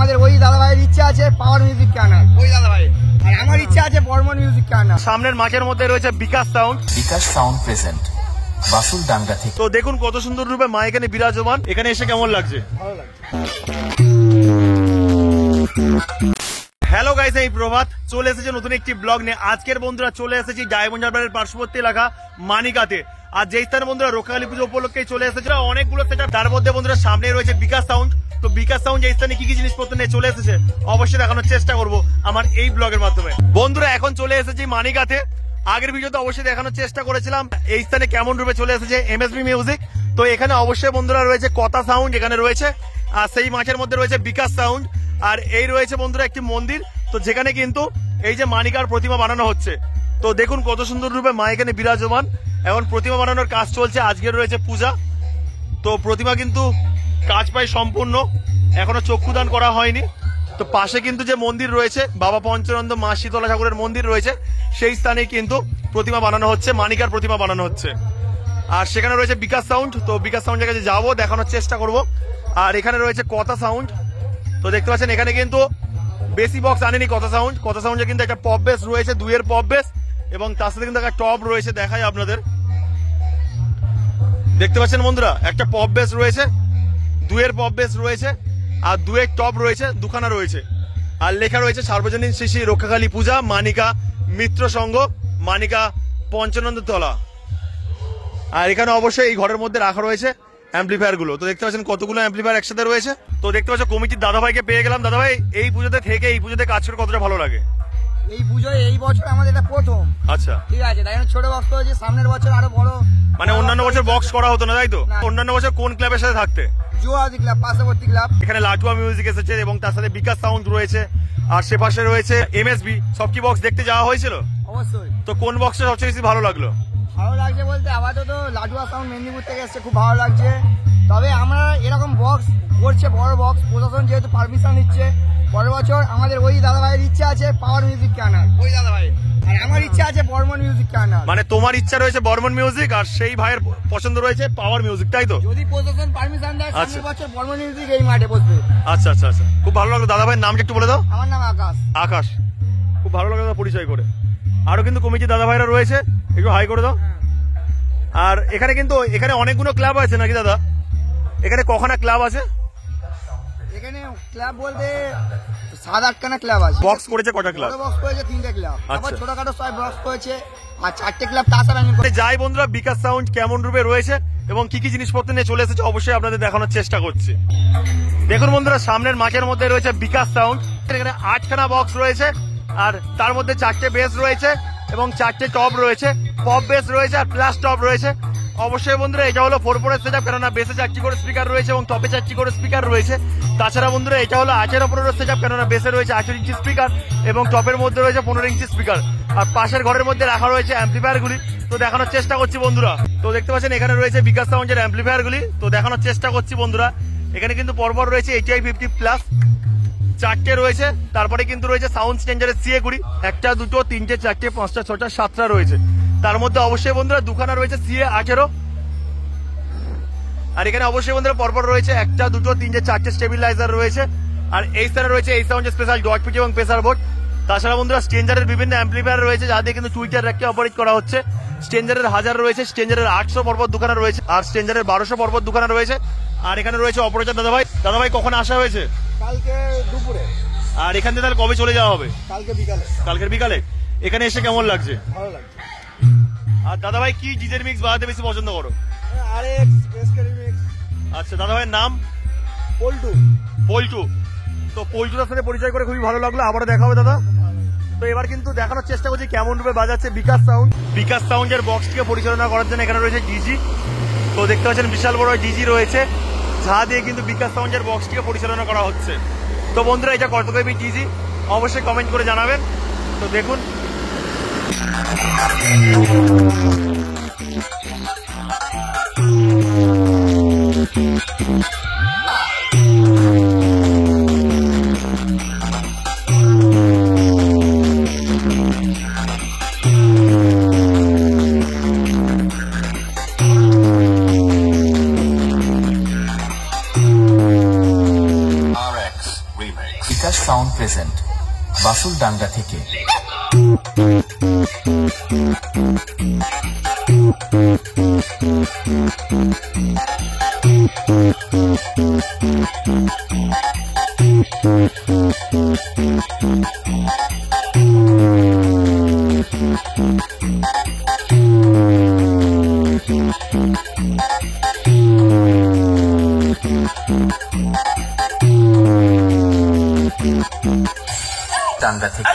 আমাদের ওই দাদা ভাইয়ের ইচ্ছা আছে পাওয়ার মিউজিক ক্যানাল, ওই দাদা ভাই, আর আমার ইচ্ছা আছে বর্মন মিউজিক ক্যানাল। সামনের মাঠের মধ্যে রয়েছে বিকাশ সাউন্ড, বিকাশ সাউন্ড প্রেজেন্ট বাসুল ডাঙ্গা থেকে। তো দেখুন কত সুন্দর রূপে মা এখানে বিরাজমান। এখানে এসে কেমন লাগছে? ভালো লাগছে। হ্যালো গাইস, এই প্রভাত চলে এসেছে নতুন একটি ব্লগ নিয়ে। আজকের বন্ধুরা চলে এসেছি ডায়মন্ড হারবারের পার্শ্ববর্তী এলাকা মানিকাতে। আর যেই স্থানে বন্ধুরা রক্ষাকালী পুজো উপলক্ষে চলে এসেছে অনেকগুলো সেটআপ, তার মধ্যে বন্ধুরা সামনে রয়েছে বিকাশ সাউন্ড। তো বিকাশ সাউন্ড এই স্থানে কি কি জিনিসপত্র নিয়ে চলে এসেছে অবশ্যই দেখানোর চেষ্টা করব আমার এই ব্লগের মাধ্যমে। বন্ধুরা এখন চলে এসেছি মানিকাতে। আগের ভিডিওতে অবশ্যই দেখানোর চেষ্টা করেছিলাম এই স্থানে কেমন রূপে চলে এসেছে এমএসবি মিউজিক। তো এখানে অবশ্যই বন্ধুরা রয়েছে কথা সাউন্ড, এখানে রয়েছে আর সেই মাঠের মধ্যে রয়েছে বিকাশ সাউন্ড। আর এই রয়েছে বন্ধুরা একটি মন্দির, তো যেখানে কিন্তু এই যে মানিকার প্রতিমা বানানো হচ্ছে। তো দেখুন কত সুন্দর রূপে মা এখানে বিরাজমান। এখন প্রতিমা বানানোর কাজ চলছে, আজকের রয়েছে পূজা। তো প্রতিমা কিন্তু কাজ প্রায় সম্পূর্ণ, এখনো চক্ষুদান করা হয়নি। তো পাশে কিন্তু যে মন্দির রয়েছে বাবা পঞ্চানন্দ মা শীতলা ঠাকুরের মন্দির রয়েছে, সেই স্থানেই কিন্তু প্রতিমা বানানো হচ্ছে, মানিকার প্রতিমা বানানো হচ্ছে। আর সেখানে রয়েছে বিকাশ সাউন্ড। তো বিকাশ সাউন্ডের কাছে যাবো, দেখানোর চেষ্টা করব। আর এখানে রয়েছে কথা সাউন্ড। তো দেখতে পাচ্ছেন এখানে কিন্তু বেশি বক্স আনেনি কথা সাউন্ড। কথা সাউন্ডে কিন্তু একটা পপ বেস রয়েছে, দুইয়ের পপ বেস, এবং তার সাথে কিন্তু একটা টপ রয়েছে, দেখাই আপনাদের। দেখতে পাচ্ছেন বন্ধুরা একটা পপ বেস রয়েছে, দুইয়ের পপ বেস রয়েছে, আর দুয়ের টপ রয়েছে, দুখানা রয়েছে। আর লেখা রয়েছে সার্বজনীন শ্রী শ্রী রক্ষাকালী পূজা মানিকা মিত্র সংঘ মানিকা পঞ্চানন্দ তলা। আর এখানে অবশ্যই এই ঘরের মধ্যে রাখা রয়েছে অ্যাম্পলিফায়ার গুলো। তো দেখতে পাচ্ছেন কতগুলো অ্যাম্পলিফায়ার একসাথে রয়েছে। তো দেখতে পাচ্ছ কমিটির দাদা ভাইকে পেয়ে গেলাম। দাদা ভাই, এই পুজোতে থেকে এই পুজোতে কাজ করে কতটা ভালো লাগে? এই পুজোয় এই বছর আমাদের এটা প্রথম। আচ্ছা, ঠিক আছে, তাই ছোট বক্স হয়েছে, সামনের বছর আরো বড়। মানে অন্যান্য বছর বক্স করা হতো না, তাই তো? অন্যান্য বছর কোন ক্লাবের সাথে থাকতে? জুয়াদি ক্লাব, পার্শ্ববর্তী ক্লাব। এখানে লাটুয়া মিউজিক এসেছে এবং তার সাথে বিকাশ সাউন্ড রয়েছে, আর সে পাশে রয়েছে এমএসবি। সব কি বক্স দেখতে যাওয়া হয়েছিল? অবশ্যই। তো কোন বক্সটা সবচেয়ে বেশি ভালো লাগলো? ভালো লাগছে বলতে আপাতত লাটুয়া সাউন্ড মেদিনীপুর থেকে এসছে, খুব ভালো লাগছে। তবে আমরা এরকম বক্স করছে, বড় বক্স, প্রশাসন যেহেতু পারমিশন দিচ্ছে, পরের বছর আমাদের ওই দাদা ভাইয়ের ইচ্ছা আছে পাওয়ার মিউজিক ক্যানাল, ওই দাদা ভাই, আর আমার ইচ্ছা আছে বর্মন মিউজিক ক্যানাল। মানে তোমার ইচ্ছা রয়েছে বর্মন মিউজিক, আর সেই ভাইয়ের পছন্দ রয়েছে পাওয়ার মিউজিক, তাই তো? যদি প্রশাসন পারমিশন দেয় সামনের বছর বর্মন মিউজিক এই মাঠে বসবে। আচ্ছা আচ্ছা আচ্ছা, খুব ভালো লাগলো। দাদা ভাইয়ের নামটা একটু বলে দাও। আমার নাম আকাশ। আকাশ, খুব ভালো লাগলো পরিচয় করে। আরো কিন্তু কমিটি দাদা ভাইরা রয়েছে, একটু হাই করে দাও। আর এখানে কিন্তু এখানে অনেকগুলো ক্লাব আছে নাকি দাদা? এখানে কখানা ক্লাব আছে? এখানে ক্লাব বলতে 7-8খানা ক্লাব আছে। বক্স করেছে কটা ক্লাব? বক্স করেছে 3টে ক্লাব, আবার আচ্ছা। ছোটখাটো সব বক্স করেছে, আর 4টে ক্লাব তাছাড়া। যাই বন্ধুরা, বিকাশ সাউন্ড কেমন রূপে রয়েছে এবং কি কি জিনিসপত্র নিয়ে চলে এসেছে অবশ্যই আপনাদের দেখানোর চেষ্টা করছি। দেখুন বন্ধুরা, সামনের মাঠের মধ্যে রয়েছে বিকাশ সাউন্ড। এখানে 8খানা বক্স রয়েছে, আর তার মধ্যে 4টে বেস রয়েছে এবং 4টে টপ রয়েছে, পপ বেস রয়েছে আর প্লাস টপ রয়েছে। অবশ্যই বন্ধুরা এটা হলো 4/4 সেটআপ, কেননা বেসে 4টি করে স্পিকার রয়েছে এবং টপে 4টি করে স্পিকার রয়েছে। তাছাড়া বন্ধুরা এটা হলো 8/15 সেটআপ, কেননা বেসে রয়েছে 18 ইঞ্চি স্পিকার এবং টপের মধ্যে রয়েছে 15 ইঞ্চি স্পিকার। আর পাশের ঘরের মধ্যে রাখা রয়েছে অ্যাম্পলিফায়ার গুলি। তো দেখানোর চেষ্টা করছি বন্ধুরা। তো দেখতে পাচ্ছেন এখানে রয়েছে বিকাশ সাউন্ডের অ্যাম্পলিফায়ার গুলি। তো দেখানোর চেষ্টা করছি বন্ধুরা। এখানে কিন্তু পরপর রয়েছে ATI 50 প্লাস 4টে রয়েছে, তারপরে কিন্তু রয়েছে সাউন্ড স্ট্যান্ডার্ডের CA 20, 1টা 2টো 3টে 4টে 5টা 6টা 7টা রয়েছে। তার মধ্যে অবশ্যই বন্ধুরা দুখানা রয়েছে CA 18। আর এখানে অবশ্যই বন্ধুরা পরপর রয়েছে 1টা 2টো 3টে 4টে স্টেবিলাইজার রয়েছে। আর এই স্থানে রয়েছে এই সাউন্ডের স্পেশাল ডট পিচ এবং প্রেসার বোর্ড। তাছাড়া বন্ধুরা স্ট্রেঞ্জারের বিভিন্ন অ্যাম্পলিফায়ার রয়েছে, যা দিয়ে কিন্তু টুইটার র্যাককে অপারেট করা হচ্ছে। স্ট্রেঞ্জারের 1000 রয়েছে, স্ট্রেঞ্জারের 800 পরপর দুখানা রয়েছে, আর স্ট্রেঞ্জারের 1200 পরপর দুখানা রয়েছে। আর এখানে রয়েছে অপারেটর দাদা ভাই। দাদা ভাই কখন আসা হয়েছে? কালকে দুপুরে। আর এখান থেকে তাহলে কবে চলে যাওয়া হবে? কালকে বিকালে। কালকের বিকালে। এখানে এসে কেমন লাগছে? ভালো লাগছে। আর দাদা ভাই কি ডিজের মিক্স বাজাতে বেশি পছন্দ করো? RX SK remix. আচ্ছা, দাদা ভাইয়ের নাম? পল্টু। পল্টু। তো পল্টুদার সাথে পরিচয় করে খুবই ভালো লাগলো, আবারও দেখা হবে দাদা। তো এবার কিন্তু দেখানোর চেষ্টা করছি কেমন রূপে বাজাচ্ছে বিকাশ সাউন্ড। বিকাশ সাউন্ডের বক্সটিকে পরিচালনা করার জন্য এখানে রয়েছে ডিজি। তো দেখতে পাচ্ছেন বিশাল বড় ডিজি রয়েছে, যা দিয়ে কিন্তু বিকাশ সাউন্ডের বক্সটিকে পরিচালনা করা হচ্ছে। তো বন্ধুরা এটা কত কেবি ডিজি অবশ্যই কমেন্ট করে জানাবেন। তো দেখুন RX Remix। বিকাশ সাউন্ড প্রেজেন্ট বাসুলডাঙ্গা থেকে। ডাঙ্গা থেকে।